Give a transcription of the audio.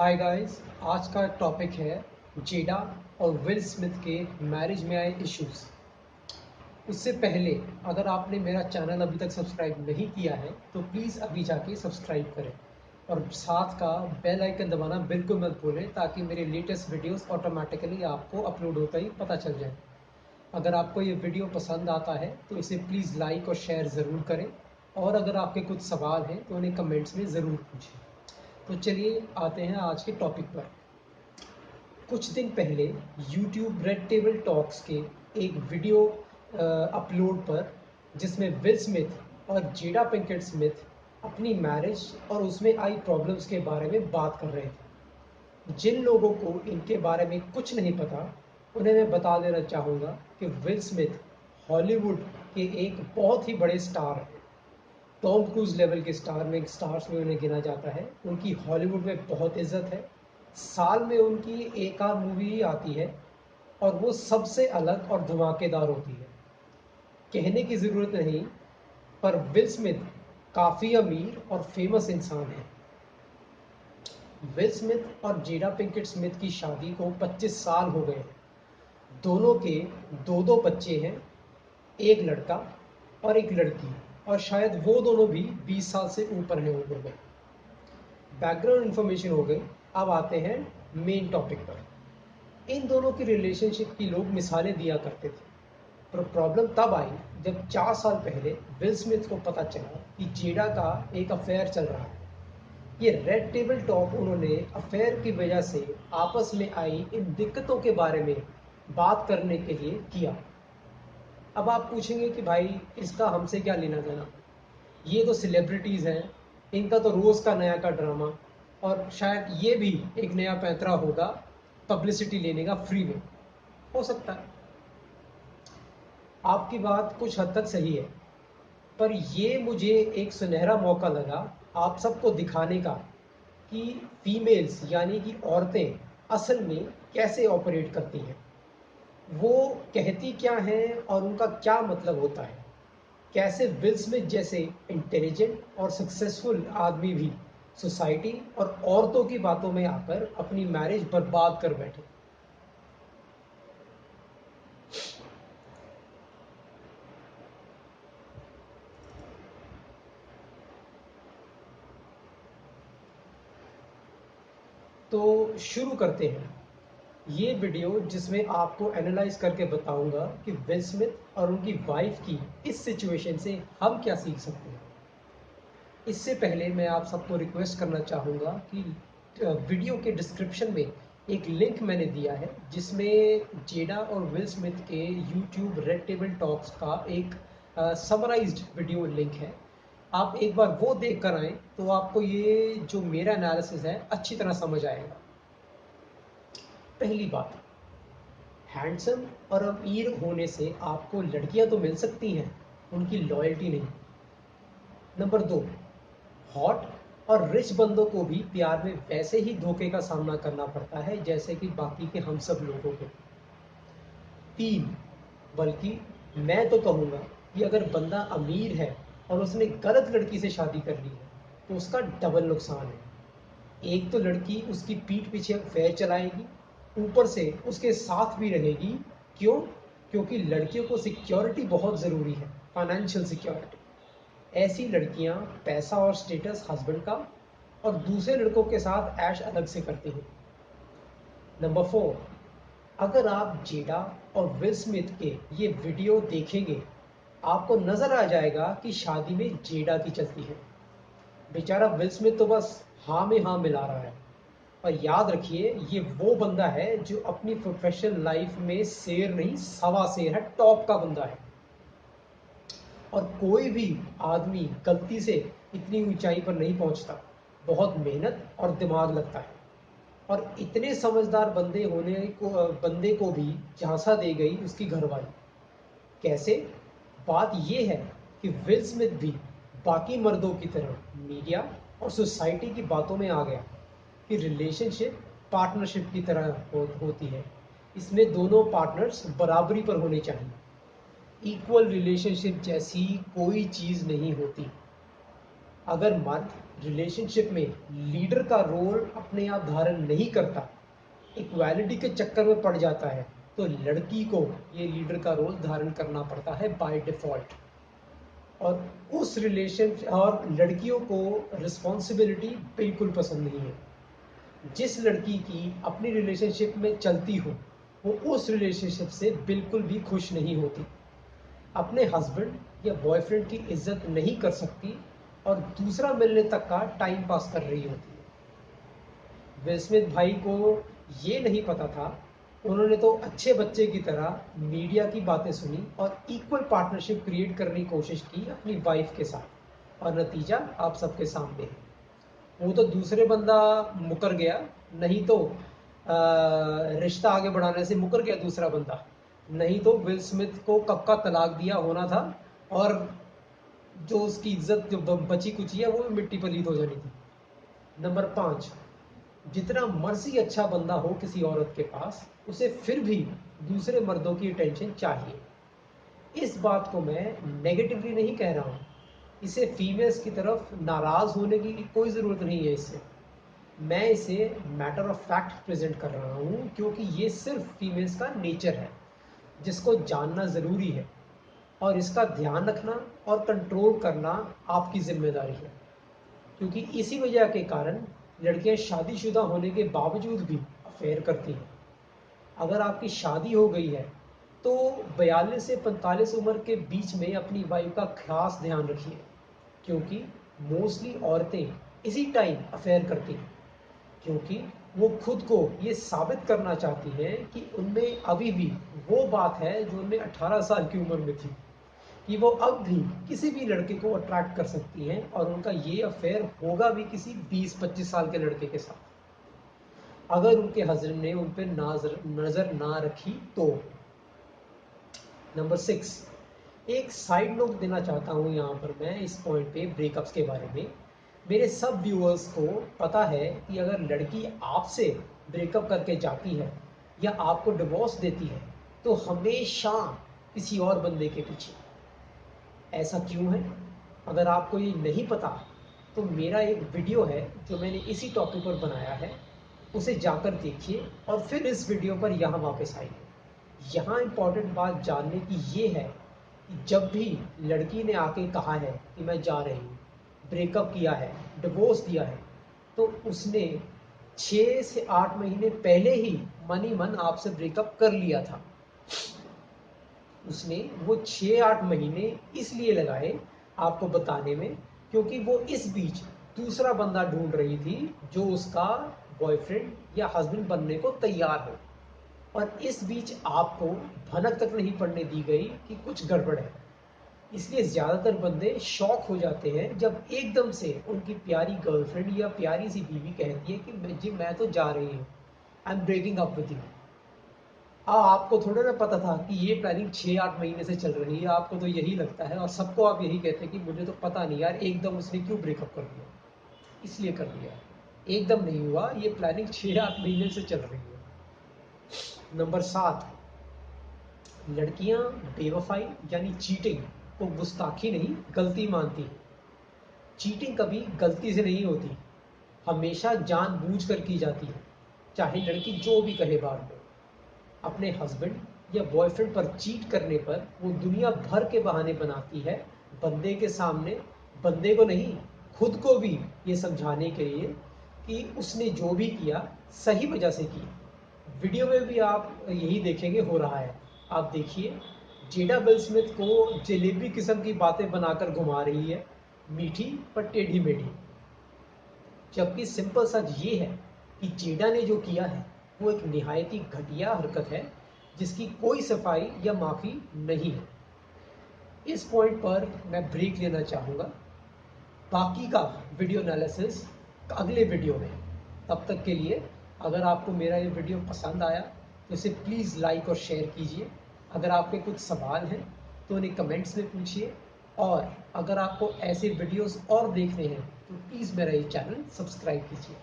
Hi guys. आज का topic है जेडा और विल स्मिथ के मैरिज में आए इश्यूज। उससे पहले अगर आपने मेरा चैनल अभी तक सब्सक्राइब नहीं किया है तो प्लीज़ अभी जाके सब्सक्राइब करें और साथ का बेल आइकन दबाना बिल्कुल मत भूलें ताकि मेरे लेटेस्ट वीडियोस ऑटोमेटिकली आपको अपलोड होता ही पता चल जाए। अगर आपको ये वीडियो पसंद आता है तो इसे प्लीज़ लाइक और शेयर ज़रूर करें और अगर आपके कुछ सवाल हैं तो उन्हें कमेंट्स में ज़रूर पूछें। तो चलिए आते हैं आज के टॉपिक पर। कुछ दिन पहले यूट्यूब रेड टेबल टॉक्स के एक वीडियो अपलोड पर जिसमें विल स्मिथ और जेडा पिंकेट स्मिथ अपनी मैरिज और उसमें आई प्रॉब्लम्स के बारे में बात कर रहे थे। जिन लोगों को इनके बारे में कुछ नहीं पता उन्हें मैं बता देना चाहूँगा कि विल स्मिथ हॉलीवुड के एक बहुत ही बड़े स्टार हैं। टॉम क्रूज लेवल के स्टार्स में उन्हें गिना जाता है। उनकी हॉलीवुड में बहुत इज्जत है। साल में उनकी एक आध मूवी ही आती है और वो सबसे अलग और धमाकेदार होती है। कहने की ज़रूरत नहीं, पर विल स्मिथ काफ़ी अमीर और फेमस इंसान है। विल स्मिथ और जेडा पिंकेट स्मिथ की शादी को 25 साल हो गए हैं। दोनों के दो दो बच्चे हैं, एक लड़का और एक लड़की, और शायद वो दोनों भी 20 साल से ऊपर हैं उम्र में। बैकग्राउंड इन्फॉर्मेशन हो गई। अब आते हैं मेन टॉपिक पर। इन दोनों की रिलेशनशिप की लोग मिसालें दिया करते थे, पर प्रॉब्लम तब आई जब 4 साल पहले विल स्मिथ को पता चला कि जेडा का एक अफेयर चल रहा है। ये रेड टेबल टॉक उन्होंने अफेयर की वजह से आपस में आई इन दिक्कतों के बारे में बात करने के लिए किया। अब आप पूछेंगे कि भाई इसका हमसे क्या लेना देना, ये तो सेलिब्रिटीज़ हैं, इनका तो रोज़ का नया का ड्रामा, और शायद ये भी एक नया पैंतरा होगा पब्लिसिटी लेने का फ्री में। हो सकता है, आपकी बात कुछ हद तक सही है, पर ये मुझे एक सुनहरा मौका लगा आप सबको दिखाने का कि फीमेल्स यानी कि औरतें असल में कैसे ऑपरेट करती हैं, वो कहती क्या हैं और उनका क्या मतलब होता है। कैसे विल स्मिथ जैसे इंटेलिजेंट और सक्सेसफुल आदमी भी सोसाइटी और औरतों की बातों में आकर अपनी मैरिज बर्बाद कर बैठे। तो शुरू करते हैं ये वीडियो जिसमें आपको एनालाइज करके बताऊंगा कि विल स्मिथ और उनकी वाइफ की इस सिचुएशन से हम क्या सीख सकते हैं। इससे पहले मैं आप सबको रिक्वेस्ट करना चाहूँगा कि वीडियो के डिस्क्रिप्शन में एक लिंक मैंने दिया है जिसमें जेडा और विल स्मिथ के यूट्यूब रेड टेबल टॉक्स का एक समराइज्ड वीडियो लिंक है। आप एक बार वो देख कर आएँ तो आपको ये जो मेरा एनालिसिस है अच्छी तरह समझ आएगा। पहली बात, हैंडसम और अमीर होने से आपको लड़कियां तो मिल सकती हैं, उनकी लॉयल्टी नहीं। नंबर 2, हॉट और रिच बंदों को भी प्यार में वैसे ही धोखे का सामना करना पड़ता है जैसे कि बाकी के हम सब लोगों को। 3, बल्कि मैं तो कहूँगा कि अगर बंदा अमीर है और उसने गलत लड़की से शादी कर ली है तो उसका डबल नुकसान है। एक तो लड़की उसकी पीठ पीछे अफेयर चलाएगी, ऊपर से उसके साथ भी रहेगी। क्यों? क्योंकि लड़कियों को सिक्योरिटी बहुत ज़रूरी है, फाइनेंशियल सिक्योरिटी। ऐसी लड़कियां पैसा और स्टेटस हस्बैंड का और दूसरे लड़कों के साथ ऐश अलग से करती हैं। नंबर 4, अगर आप जेडा और विल स्मिथ के ये वीडियो देखेंगे आपको नज़र आ जाएगा कि शादी में जेडा की चलती है। बेचारा विल स्मिथ तो बस हाँ में हाँ मिला रहा है। और याद रखिए ये वो बंदा है जो अपनी प्रोफेशनल लाइफ में शेर नहीं सवा शेर है, टॉप का बंदा है। और कोई भी आदमी गलती से इतनी ऊंचाई पर नहीं पहुंचता, बहुत मेहनत और दिमाग लगता है। और इतने समझदार बंदे को भी झांसा दे गई उसकी घरवाली। कैसे? बात यह है कि विल स्मिथ भी बाकी मर्दों की तरह मीडिया और सोसाइटी की बातों में आ गया कि रिलेशनशिप पार्टनरशिप की तरह होती है। इसमें दोनों पार्टनर्स बराबरी पर होने चाहिए। इक्वल रिलेशनशिप जैसी कोई चीज़ नहीं होती। अगर मर्द रिलेशनशिप में लीडर का रोल अपने आप धारण नहीं करता, इक्वालिटी के चक्कर में पड़ जाता है, तो लड़की को ये लीडर का रोल धारण करना पड़ता है बाय डिफॉल्ट। और उस रिलेशन और लड़कियों को रिस्पॉन्सिबिलिटी बिल्कुल पसंद नहीं है। जिस लड़की की अपनी रिलेशनशिप में चलती हो, वो उस रिलेशनशिप से बिल्कुल भी खुश नहीं होती, अपने हस्बैंड या बॉयफ्रेंड की इज्जत नहीं कर सकती और दूसरा मिलने तक का टाइम पास कर रही होती है। विल स्मिथ भाई को ये नहीं पता था, उन्होंने तो अच्छे बच्चे की तरह मीडिया की बातें सुनी और इक्वल पार्टनरशिप क्रिएट करने की कोशिश की अपनी वाइफ के साथ, और नतीजा आप सबके सामने है। वो तो दूसरे बंदा मुकर गया, नहीं तो रिश्ता आगे बढ़ाने से मुकर गया दूसरा बंदा, नहीं तो विल स्मिथ को कब का तलाक दिया होना था और जो उसकी इज्जत जो बची कुची है वो भी मिट्टी पलीत हो जानी थी। नंबर 5, जितना मर्जी अच्छा बंदा हो किसी औरत के पास, उसे फिर भी दूसरे मर्दों की अटेंशन चाहिए। इस बात को मैं नेगेटिवली नहीं कह रहा हूँ, इसे फीमेल्स की तरफ नाराज होने की कोई ज़रूरत नहीं है। इससे मैं इसे मैटर ऑफ फैक्ट प्रेजेंट कर रहा हूँ, क्योंकि ये सिर्फ फीमेल्स का नेचर है जिसको जानना ज़रूरी है, और इसका ध्यान रखना और कंट्रोल करना आपकी जिम्मेदारी है। क्योंकि इसी वजह के कारण लड़कियां शादीशुदा होने के बावजूद भी अफेयर करती हैं। अगर आपकी शादी हो गई है तो 42 से 45 उम्र के बीच में अपनी वाइफ का खास ध्यान रखिए, क्योंकि मोस्टली औरतें इसी टाइम अफेयर करती हैं, क्योंकि वो खुद को ये साबित करना चाहती हैं कि उनमें अभी भी वो बात है जो उनमें 18 साल की उम्र में थी, कि वो अब भी किसी भी लड़के को अट्रैक्ट कर सकती हैं, और उनका ये अफेयर होगा भी किसी 20-25 साल के लड़के के साथ, अगर उनके हस्बैंड ने उन पर नजर ना रखी तो। नंबर 6, एक साइड नोट देना चाहता हूँ यहाँ पर मैं इस पॉइंट पे ब्रेकअप्स के बारे में। मेरे सब व्यूअर्स को पता है कि अगर लड़की आपसे ब्रेकअप करके जाती है या आपको डिवोर्स देती है तो हमेशा किसी और बंदे के पीछे। ऐसा क्यों है? अगर आपको ये नहीं पता तो मेरा एक वीडियो है जो मैंने इसी टॉपिक पर बनाया है, उसे जाकर देखिए और फिर इस वीडियो पर यहाँ वापस आइए। यहाँ इम्पॉर्टेंट बात जानने की ये है कि जब भी लड़की ने आके कहा है कि मैं जा रही हूँ, ब्रेकअप किया है, डिवोर्स दिया है, तो उसने 6 से 8 महीने पहले ही मन ही मन आपसे ब्रेकअप कर लिया था। उसने वो 6-8 महीने इसलिए लगाए आपको बताने में, क्योंकि वो इस बीच दूसरा बंदा ढूंढ रही थी जो उसका बॉयफ्रेंड या हस्बैंड बनने को तैयार हो, और इस बीच आपको भनक तक नहीं पड़ने दी गई कि कुछ गड़बड़ है। इसलिए ज़्यादातर बंदे शॉक हो जाते हैं जब एकदम से उनकी प्यारी गर्लफ्रेंड या प्यारी सी बीवी कहती है कि जी मैं तो जा रही हूँ, I am breaking up with you. आपको थोड़ा ना पता था कि ये प्लानिंग 6-8 महीने से चल रही है, आपको तो यही लगता है और सबको आप यही कहते हैं कि मुझे तो पता नहीं यार, एकदम उसने क्यों ब्रेकअप कर दिया, इसलिए कर दिया। एकदम नहीं हुआ, ये प्लानिंग 6-8 महीने से चल रही है। नंबर 7, लड़कियां बेवफाई यानी चीटिंग को गुस्ताखी नहीं गलती मानती हैं। चीटिंग कभी गलती से नहीं होती, हमेशा जानबूझ कर की जाती है, चाहे लड़की जो भी कहे बार में। अपने हस्बैंड या बॉयफ्रेंड पर चीट करने पर वो दुनिया भर के बहाने बनाती है, बंदे के सामने, बंदे को नहीं खुद को भी ये समझाने के लिए कि उसने जो भी किया सही वजह से किया। वीडियो में भी आप यही देखेंगे हो रहा है। आप देखिए, जेडा विल स्मिथ को जलेबी किस्म की बातें बनाकर घुमा रही है, मीठी पर टेढ़ी मेढ़ी, जबकि सिंपल सच ये है कि जेडा ने जो किया है वो एक निहायती घटिया हरकत है जिसकी कोई सफाई या माफ़ी नहीं है। इस पॉइंट पर मैं ब्रेक लेना चाहूँगा, बाकी का वीडियो एनालिसिस अगले वीडियो में। तब तक के लिए अगर आपको मेरा ये वीडियो पसंद आया तो इसे प्लीज़ लाइक और शेयर कीजिए। अगर आपके कुछ सवाल हैं तो उन्हें कमेंट्स में पूछिए, और अगर आपको ऐसे वीडियोस और देखने हैं तो प्लीज़ मेरा ये चैनल सब्सक्राइब कीजिए।